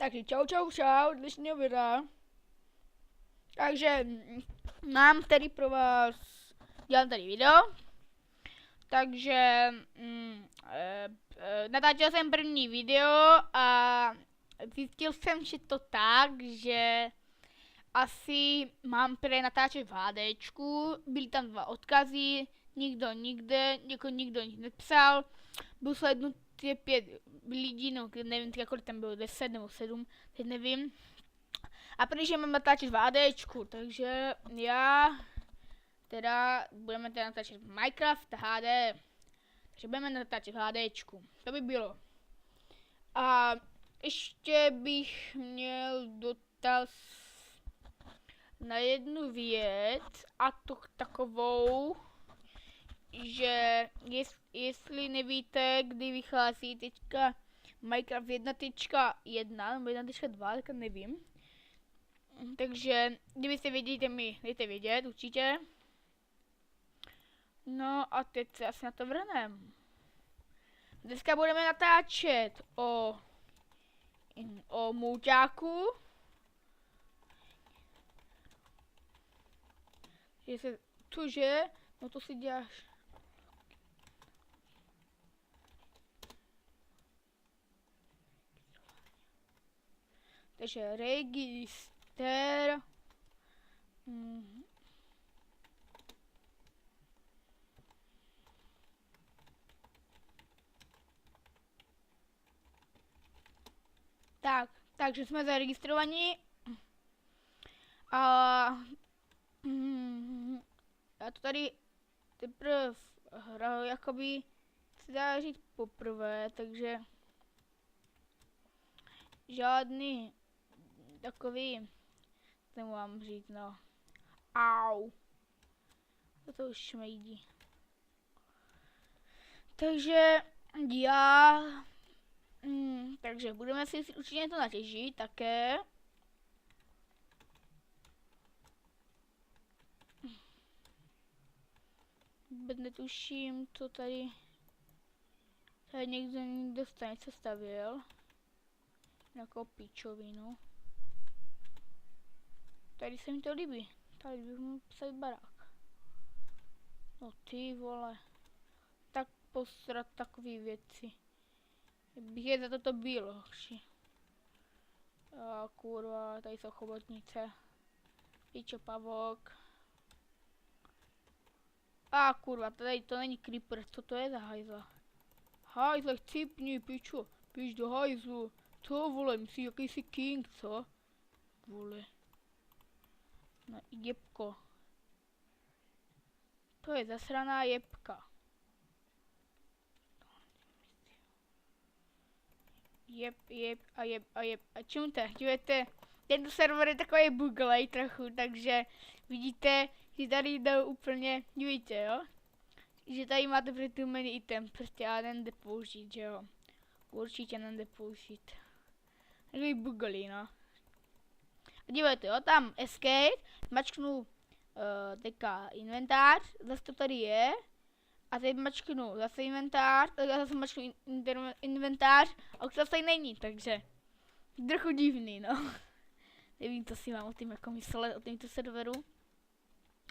Takže čau dnešního videa. Takže mám tady pro vás, dělám tady video. Takže natáčel jsem první video a zjistil jsem, že to tak, že asi mám prý natáčet v HDčku. Byly tam 2 odkazy, nikdo nikde, nikdo nic nepsal. Byl slednutý 5 lidí, no nevím, kolik tam bylo, 10 nebo 7, teď nevím. A protože mám natáčet v HDčku, takže budeme natáčet Minecraft HD. Takže budeme natáčet v HDčku, to by bylo. A ještě bych měl dotaz na jednu věc, a to takovou, že jestli nevíte, kdy vychází teďka Minecraft 1.1 nebo 1.2, tak nevím. Takže kdybyste věděli, mi dejte vědět určitě. No a teď se asi na to vrhnem. Dneska budeme natáčet o mouťáku. Cože? No to si děláš. Takže register. Takže jsme zaregistrovaní. A já to tady teprve hraju, jakoby se dá říct poprvé, takže žádný takový, co mám říct, no. Au. To už šmejdí. Takže takže budeme si určitě to natěžit také. Vůbec netuším, co tady někdo stanice stavěl. Nějakou píčovinu. Tady se mi to líbí. Tady bych mohl psat barák. No ty vole. Tak posrat takové věci. Bych je za to bylo. A kurva, tady jsou chobotnice. Píčo pavok. A kurva, tady to není creeper, co to je za hajzla? Hajzle, chcípni, pičo, píš do hajzlu. Co vole, myslíš jakýsi king, co? Vole. No jebko. To je zasraná jebka. Jeb. A čemu to? Dívejte, tento server je takový buglej trochu, takže vidíte, že tady jdou úplně, dívejte, jo? Že tady máte přetumený item, prostě ale nejde použít, že jo? Určitě nejde použít. Takový buglej, no. A dívejte, jo, tam escape, mačknu teďka inventář, zase to tady je. A teď mačknu zase inventář, zase mačknu inventář a už to zase není, takže trochu divný, no. Nevím, co si mám o tím jako myslet, o tomto serveru.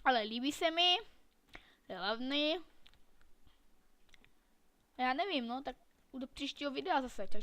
Ale líbí se mi, je hlavný. Já nevím, no, tak do příštího videa zase, čau.